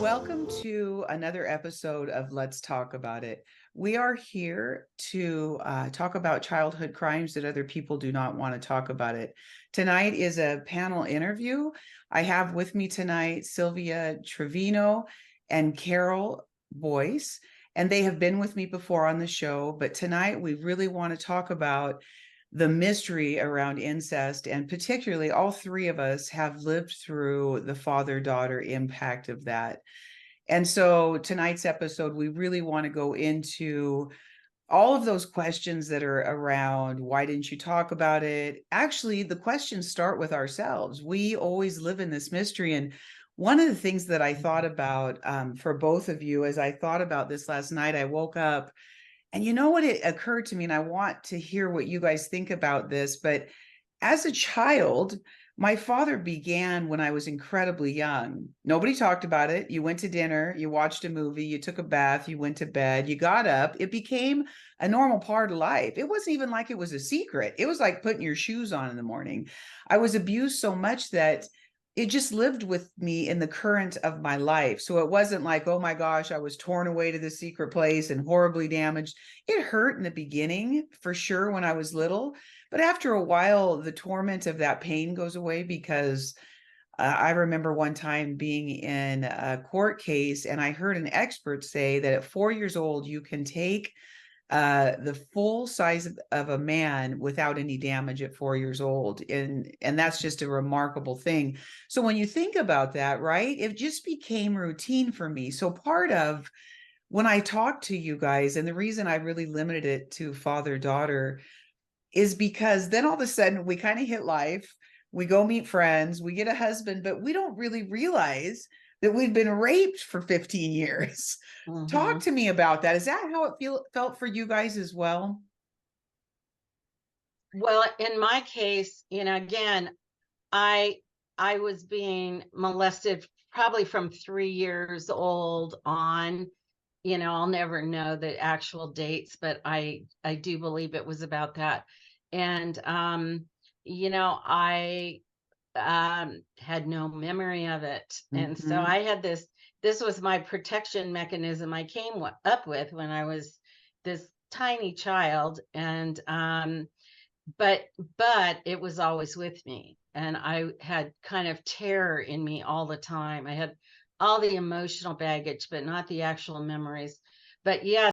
Welcome to another episode of Let's Talk About It. We are here to talk about childhood crimes that other people do not want to talk about it. Tonight is a panel interview. I have with me tonight Sylvia Trevino and Carol Boyce, and they have been with me before on the show, but tonight we really want to talk about the mystery around incest, and particularly all three of us have lived through the father-daughter impact of that. And so tonight's episode, we really want to go into all of those questions that are around why didn't you talk about it. Actually, the questions start with ourselves. We always live in this mystery. And one of the things that I thought about for both of you, as I thought about this last night, I woke up and you know what, it occurred to me, and I want to hear what you guys think about this. But as a child, my father began when I was incredibly young. Nobody talked about it. You went to dinner, you watched a movie, you took a bath, you went to bed, you got up. It became a normal part of life. It wasn't even like it was a secret. It was like putting your shoes on in the morning. I was abused so much that it just lived with me in the current of my life. So it wasn't like, oh my gosh, I was torn away to the secret place and horribly damaged. It hurt in the beginning, for sure, when I was little. But after a while, the torment of that pain goes away because I remember one time being in a court case and I heard an expert say that at 4 years old, you can take the full size of a man without any damage at 4 years old. And that's just a remarkable thing. So when you think about that, right, it just became routine for me. So part of when I talk to you guys, and the reason I really limited it to father-daughter is because then all of a sudden we kind of hit life, we go meet friends, we get a husband, but we don't really realize that we've been raped for 15 years. Talk to me about that. Is that how it felt for you guys as well? Well, in my case, again, I I was being molested probably from 3 years old on. I'll never know the actual dates, but I do believe it was about that. And I had no memory of it. And so Mhm. I had this was my protection mechanism I came up with when I was this tiny child. And but but it was always with me, and I had kind of terror in me all the time. I had all the emotional baggage, but not the actual memories. But yeah,